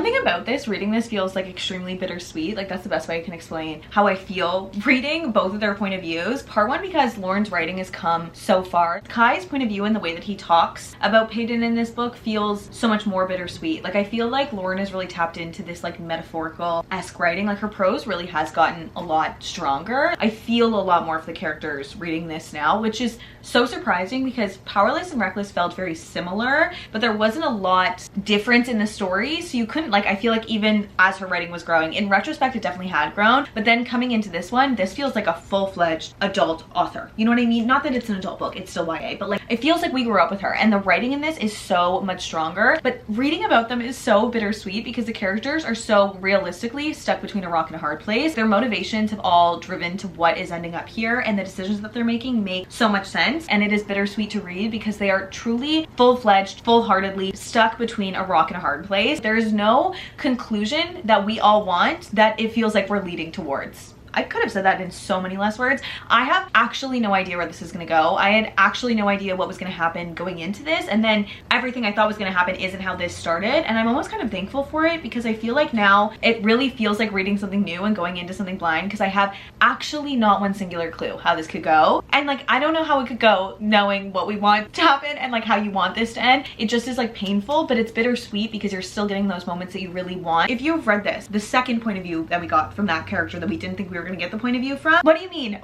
Something about this, reading this feels like extremely bittersweet. Like that's the best way I can explain how I feel reading both of their point of views. Part one, because Lauren's writing has come so far. Kai's point of view and the way that he talks about Peyton in this book feels so much more bittersweet. Like I feel like Lauren has really tapped into this like metaphorical-esque writing. Like her prose really has gotten a lot stronger. I feel a lot more for the characters reading this now, which is so surprising because Powerless and Reckless felt very similar, but there wasn't a lot difference in the story. So you couldn't, like, I feel like even as her writing was growing, in retrospect, it definitely had grown. But then coming into this one, this feels like a full-fledged adult author. You know what I mean? Not that it's an adult book, it's still YA, but like, it feels like we grew up with her, and the writing in this is so much stronger. But reading about them is so bittersweet because the characters are so realistically stuck between a rock and a hard place. Their motivations have all driven to what is ending up here, and the decisions that they're making make so much sense. And it is bittersweet to read because they are truly full-fledged, full-heartedly stuck between a rock and a hard place. There is no conclusion that we all want that it feels like we're leading towards. I could have said that in so many less words. I have actually no idea where this is gonna go. I had actually no idea what was gonna happen going into this, and then everything I thought was gonna happen isn't how this started, and I'm almost kind of thankful for it because I feel like now it really feels like reading something new and going into something blind because I have actually not one singular clue how this could go. And like, I don't know how it could go knowing what we want to happen and like how you want this to end. It just is like painful, but it's bittersweet because you're still getting those moments that you really want. If you've read this, the second point of view that we got from that character that we didn't think we were gonna get the point of view from, what do you mean?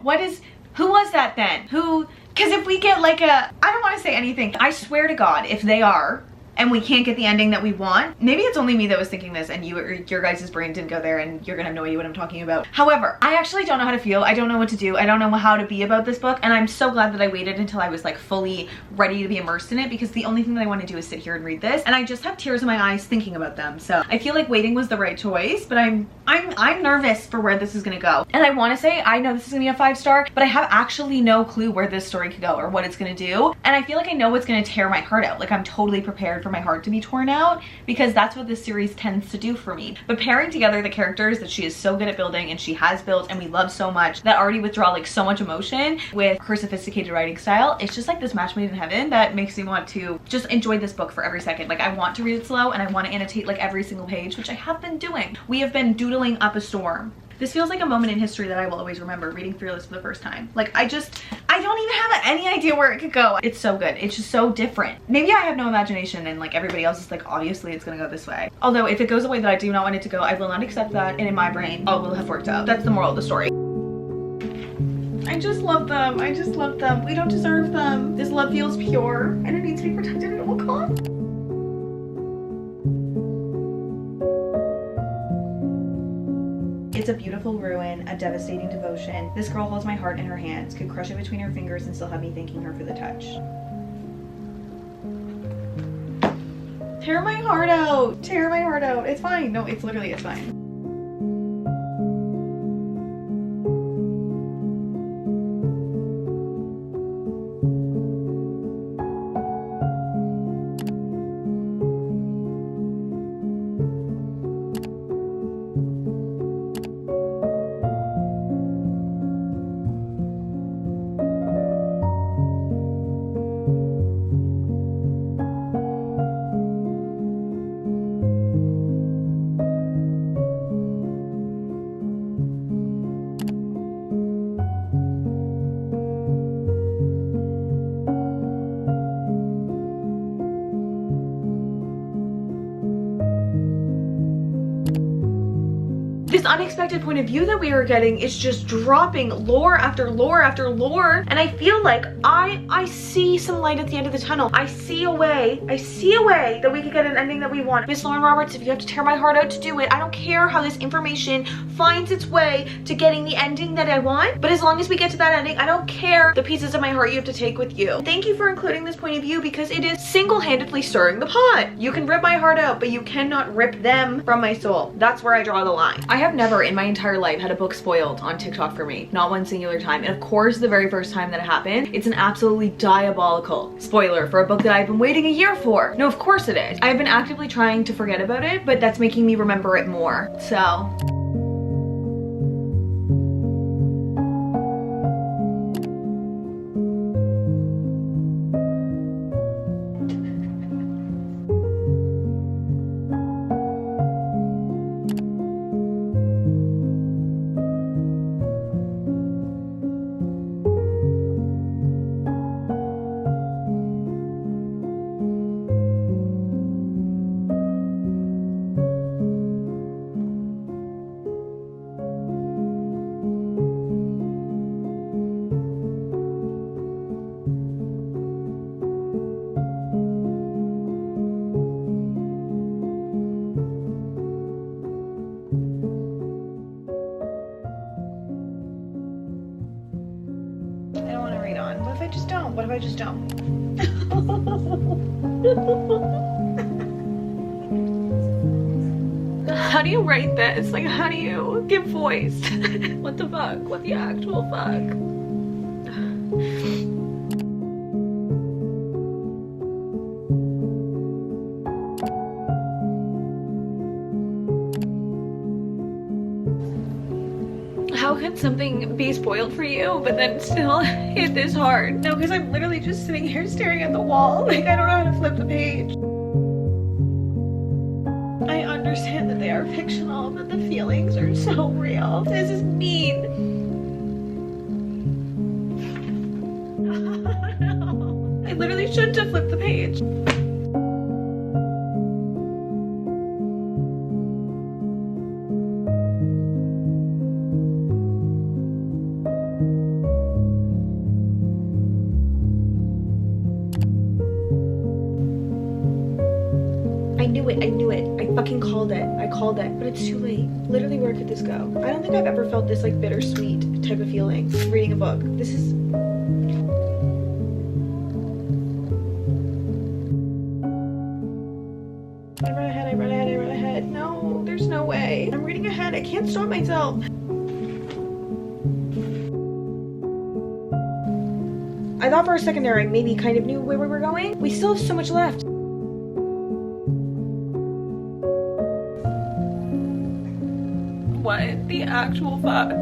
Who was that then? Because if we get like I don't want to say anything. I swear to God, if they are, and we can't get the ending that we want, maybe it's only me that was thinking this and your guys' brain didn't go there and you're gonna have no idea what I'm talking about. However, I actually don't know how to feel. I don't know what to do. I don't know how to be about this book, and I'm so glad that I waited until I was like fully ready to be immersed in it, because the only thing that I want to do is sit here and read this, and I just have tears in my eyes thinking about them. So I feel like waiting was the right choice, but I'm nervous for where this is gonna go. And I want to say I know this is gonna be a 5-star, but I have actually no clue where this story could go or what it's gonna do. And I feel like I know what's gonna tear my heart out. Like I'm totally prepared for my heart to be torn out, because that's what this series tends to do for me. But pairing together the characters that she is so good at building and she has built and we love so much, that already withdraw like so much emotion with her sophisticated writing style, it's just like this match made in heaven that makes me want to just enjoy this book for every second. Like I want to read it slow and I want to annotate like every single page, which I have been doing. We have been doodling up a storm. This feels like a moment in history that I will always remember, reading Fearless for the first time. Like I don't even have any idea where it could go. It's so good. It's just so different. Maybe I have no imagination and like everybody else is like, obviously it's gonna go this way. Although if it goes the way that I do not want it to go, I will not accept that, and in my brain, all will have worked out. That's the moral of the story. I just love them. I just love them. We don't deserve them. This love feels pure and it needs to be protected at all costs. It's a beautiful ruin, a devastating devotion. This girl holds my heart in her hands, could crush it between her fingers and still have me thanking her for the touch. Tear my heart out. Tear my heart out. It's fine. No, it's fine. This unexpected point of view that we are getting is just dropping lore after lore after lore, and I feel like I see some light at the end of the tunnel. I see a way that we could get an ending that we want. Miss Lauren Roberts, if you have to tear my heart out to do it, I don't care how this information finds its way to getting the ending that I want, but as long as we get to that ending, I don't care the pieces of my heart you have to take with you. Thank you for including this point of view because it is single-handedly stirring the pot. You can rip my heart out, but you cannot rip them from my soul. That's where I draw the line. I have never in my entire life had a book spoiled on TikTok for me. Not one singular time. And of course, the very first time that it happened, it's an absolutely diabolical spoiler for a book that I've been waiting a year for. No, of course it is. I've been actively trying to forget about it, but that's making me remember it more. So... on? What if I just don't? What if I just don't? How do you write this? Like, how do you give voice? What the fuck? What the actual fuck? How can something be spoiled for you, but then still hit this hard? No, because I'm literally just sitting here staring at the wall. Like, I don't know how to flip the page. I understand that they are fictional, but the feelings are so real. This is mean. No. I literally shouldn't have flipped the page. I knew it. I fucking called it. I called it, but it's too late. Literally, where could this go? I don't think I've ever felt this like bittersweet type of feeling reading a book. This is... I read ahead. No, there's no way. I'm reading ahead. I can't stop myself. I thought for a second there I maybe kind of knew where we were going. We still have so much left. What the actual fuck?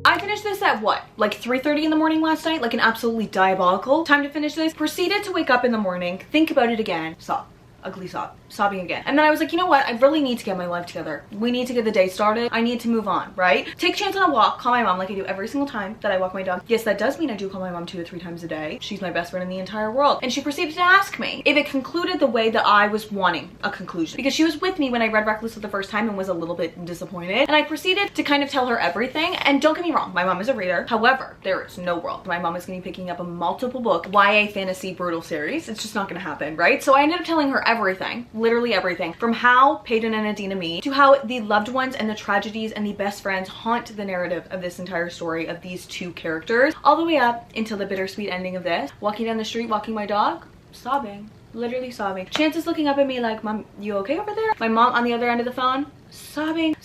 I finished this at what? Like 3:30 in the morning last night? Like an absolutely diabolical time to finish this. Proceeded to wake up in the morning, think about it again, sob. Ugly sob. Sobbing again. And then I was like, you know what? I really need to get my life together. We need to get the day started. I need to move on, right? Take a chance on a walk, call my mom like I do every single time that I walk my dog. Yes, that does mean I do call my mom 2 to 3 times a day. She's my best friend in the entire world. And she proceeded to ask me if it concluded the way that I was wanting a conclusion. Because she was with me when I read Reckless for the first time and was a little bit disappointed. And I proceeded to kind of tell her everything. And don't get me wrong, my mom is a reader. However, there is no world my mom is going to be picking up a multiple book YA fantasy brutal series. It's just not going to happen, right? So I ended up telling her everything. Literally everything, from how Peyton and Adina meet to how the loved ones and the tragedies and the best friends haunt the narrative of this entire story of these two characters, all the way up until the bittersweet ending of this. Walking down the street, walking my dog, sobbing, literally sobbing. Chances looking up at me like, Mom, you okay over there? My mom on the other end of the phone, sobbing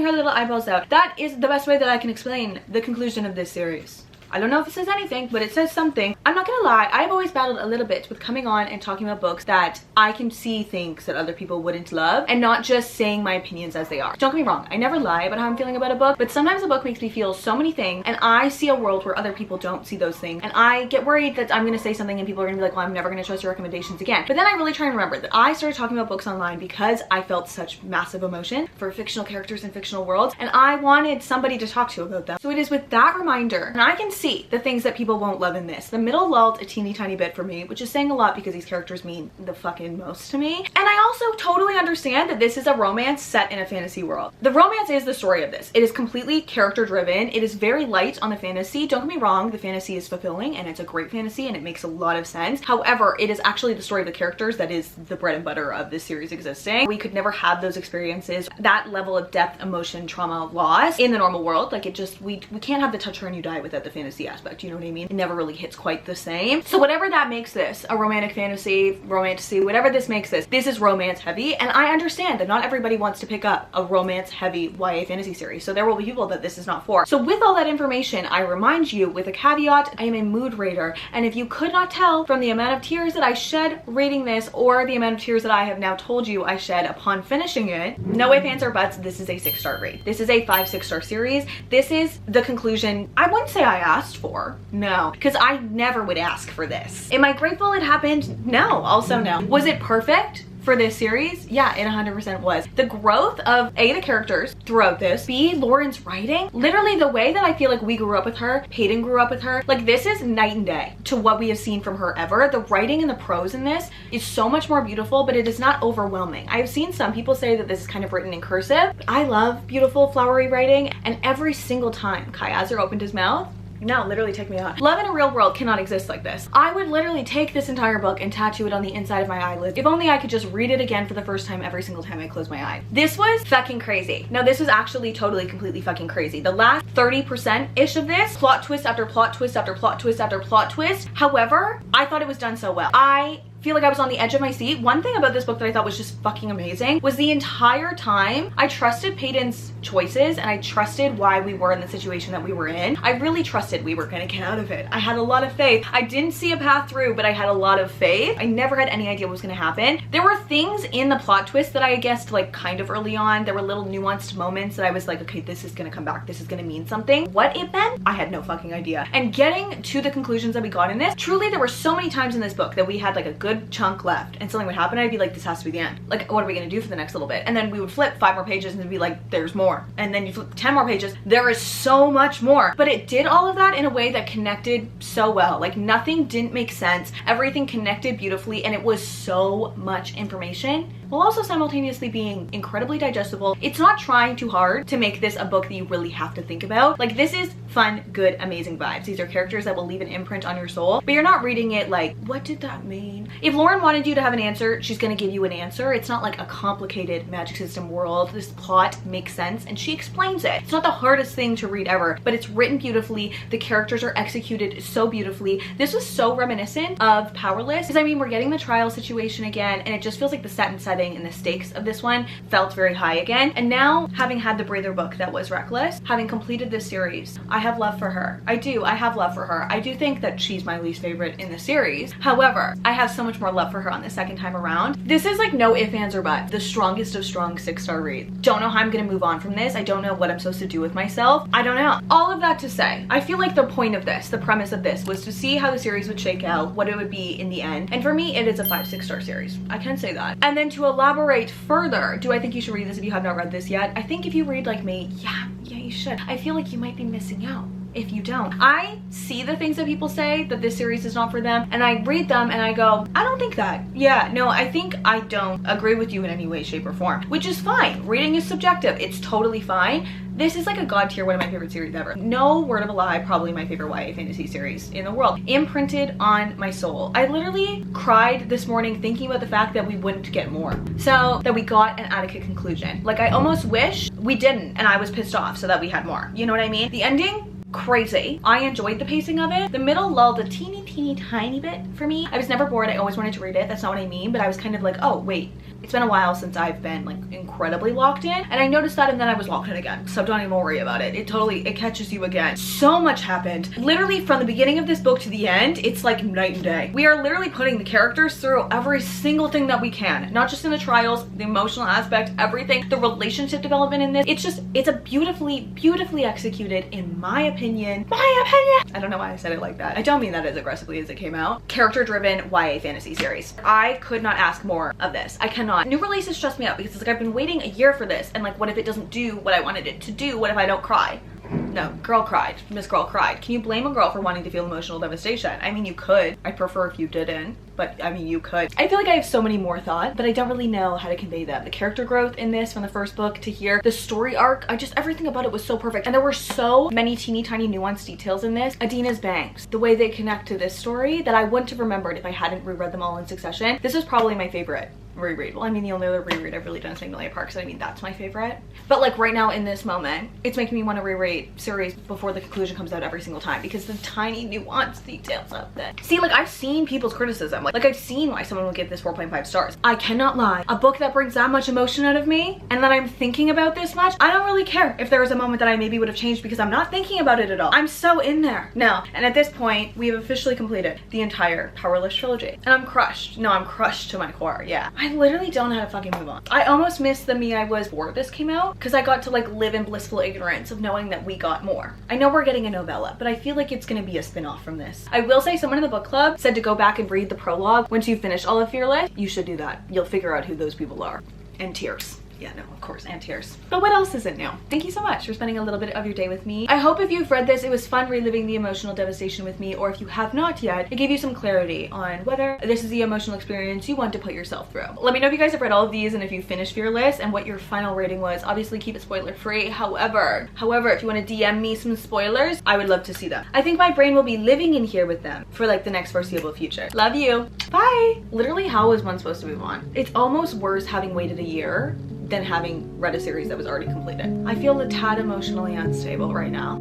her little eyeballs out. That is the best way that I can explain the conclusion of this series. I don't know if it says anything, but it says something. I'm not gonna lie, I've always battled a little bit with coming on and talking about books that I can see things that other people wouldn't love and not just saying my opinions as they are. Don't get me wrong, I never lie about how I'm feeling about a book, but sometimes a book makes me feel so many things and I see a world where other people don't see those things and I get worried that I'm gonna say something and people are gonna be like, well, I'm never gonna trust your recommendations again. But then I really try and remember that I started talking about books online because I felt such massive emotion for fictional characters in fictional worlds and I wanted somebody to talk to about them. So it is with that reminder, and I can see the things that people won't love in this. The middle lulled a teeny tiny bit for me, which is saying a lot because these characters mean the fucking most to me. And I also totally understand that this is a romance set in a fantasy world. The romance is the story of this. It is completely character driven. It is very light on the fantasy. Don't get me wrong, the fantasy is fulfilling and it's a great fantasy and it makes a lot of sense. However, it is actually the story of the characters that is the bread and butter of this series existing. We could never have those experiences, that level of depth, emotion, trauma, loss in the normal world. Like it just, we can't have the touch her and you die without the fantasy aspect. You know what I mean? It never really hits quite the same. So whatever that makes this, a romantic fantasy, romantasy, whatever this makes this is romance heavy. And I understand that not everybody wants to pick up a romance heavy YA fantasy series. So there will be people that this is not for. So with all that information, I remind you with a caveat, I am a mood reader. And if you could not tell from the amount of tears that I shed reading this or the amount of tears that I have now told you I shed upon finishing it, no ifs, ands, or buts, this is a 6-star read. This is a 5 6-star series. This is the conclusion I wouldn't say I asked for. No, because I never would ask for this. Am I grateful it happened? No, also no. Was it perfect? for this series? Yeah, it 100% was. The growth of A, the characters throughout this, B, Lauren's writing, literally the way that I feel like we grew up with her, Peyton grew up with her, like this is night and day to what we have seen from her ever. The writing and the prose in this is so much more beautiful, but it is not overwhelming. I've seen some people say that this is kind of written in cursive, but I love beautiful flowery writing, and every single time Kai Azar opened his mouth, no, literally take me out. Love in a real world cannot exist like this. I would literally take this entire book and tattoo it on the inside of my eyelid. If only I could just read it again for the first time every single time I close my eye. This was fucking crazy. Now this was actually totally completely fucking crazy. The last 30%-ish of this, plot twist after plot twist after plot twist after plot twist. However, I thought it was done so well. I feel like I was on the edge of my seat. One thing about this book that I thought was just fucking amazing was the entire time I trusted Peyton's choices and I trusted why we were in the situation that we were in. I really trusted we were gonna get out of it. I had a lot of faith. I didn't see a path through, but I had a lot of faith. I never had any idea what was gonna happen. There were things in the plot twist that I guessed like kind of early on. There were little nuanced moments that I was like, okay, this is gonna come back. This is gonna mean something. What it meant, I had no fucking idea. And getting to the conclusions that we got in this, truly there were so many times in this book that we had like a good chunk left and something would happen. I'd be like, this has to be the end. Like, what are we gonna do for the next little bit? And then we would flip 5 more pages and it'd be like, there's more. And then you flip 10 more pages, there is so much more. But it did all of that in a way that connected so well. Like nothing didn't make sense. Everything connected beautifully and it was so much information while also simultaneously being incredibly digestible. It's not trying too hard to make this a book that you really have to think about. Like this is fun, good, amazing vibes. These are characters that will leave an imprint on your soul, but you're not reading it like, what did that mean? If Lauren wanted you to have an answer, she's gonna give you an answer. It's not like a complicated magic system world. This plot makes sense and she explains it. It's not the hardest thing to read ever, but it's written beautifully. The characters are executed so beautifully. This was so reminiscent of Powerless, because I mean, we're getting the trial situation again, and it just feels like the set and setting and the stakes of this one felt very high again. And now, having had the breather book that was Reckless, having completed this series, I have love for her. I have love for her. I do think that she's my least favorite in the series. However, I have so much more love for her on the second time around. This is like no ifs, ands, or buts. The strongest of strong 6-star reads. Don't know how I'm gonna move on from this. I don't know what I'm supposed to do with myself. I don't know. All of that to say, I feel like the point of this, the premise of this, was to see how the series would shake out, what it would be in the end. And for me, it is a 5-6-star series. I can say that. And then to elaborate further, do I think you should read this if you have not read this yet? I think if you read like me, yeah, you should. I feel like you might be missing out if you don't. I see the things that people say that this series is not for them, and I read them and I go, I don't think that. Yeah, no, I think I don't agree with you in any way, shape, or form, which is fine. Reading is subjective. It's totally fine. This is like a god tier, one of my favorite series ever. No word of a lie, probably my favorite YA fantasy series in the world. Imprinted on my soul. I literally cried this morning thinking about the fact that we wouldn't get more. So that we got an Attica conclusion. Like I almost wish we didn't and I was pissed off so that we had more. You know what I mean? The ending, crazy. I enjoyed the pacing of it. The middle lulled a teeny tiny bit for me. I was never bored. I always wanted to read it. That's not what I mean, but I was kind of like, oh wait, it's been a while since I've been like incredibly locked in, and I noticed that, and then I was locked in again. So don't even worry about it. It catches you again. So much happened. Literally from the beginning of this book to the end, it's like night and day. We are literally putting the characters through every single thing that we can, not just in the trials, the emotional aspect, everything, the relationship development in this. It's a beautifully executed, in my opinion. I don't know why I said it like that. I don't mean that as aggressively as it came out. Character-driven YA fantasy series. I could not ask more of this. I cannot. New releases stress me out because it's like I've been waiting a year for this, and like what if it doesn't do what I wanted it to do? What if I don't cry? No, girl cried. Miss Girl cried. Can you blame a girl for wanting to feel emotional devastation? I mean, you could. I'd prefer if you didn't, but I mean, you could. I feel like I have so many more thoughts, but I don't really know how to convey them. The character growth in this from the first book to here, the story arc, everything about it was so perfect. And there were so many teeny tiny nuanced details in this. Adina's bangs, the way they connect to this story that I wouldn't have remembered if I hadn't reread them all in succession. This is probably my favorite reread. Well, I mean, the only other reread I've really done is Magnolia Park, so I mean, that's my favorite. But like right now in this moment, it's making me want to reread series before the conclusion comes out every single time because the tiny nuanced details of it. See, like I've seen people's criticism. Like I've seen why someone would give this 4.5 stars. I cannot lie. A book that brings that much emotion out of me and that I'm thinking about this much, I don't really care if there was a moment that I maybe would have changed because I'm not thinking about it at all. I'm so in there. No. And at this point, we have officially completed the entire Powerless trilogy. And I'm crushed. No, I'm crushed to my core. Yeah. I literally don't know how to fucking move on. I almost missed the me I was before this came out because I got to like live in blissful ignorance of knowing that we got more. I know we're getting a novella, but I feel like it's gonna be a spin-off from this. I will say someone in the book club said to go back and read the prologue once you finish all of Fearless. You should do that. You'll figure out who those people are. And tears. Yeah, no, of course, and tears. But what else isn't new? Thank you so much for spending a little bit of your day with me. I hope if you've read this, it was fun reliving the emotional devastation with me, or if you have not yet, it gave you some clarity on whether this is the emotional experience you want to put yourself through. Let me know if you guys have read all of these and if you finished Fearless and what your final rating was. Obviously, keep it spoiler free. However, if you want to DM me some spoilers, I would love to see them. I think my brain will be living in here with them for like the next foreseeable future. Love you. Bye. Literally, how is one supposed to move on? It's almost worse having waited a year than having read a series that was already completed. I feel a tad emotionally unstable right now.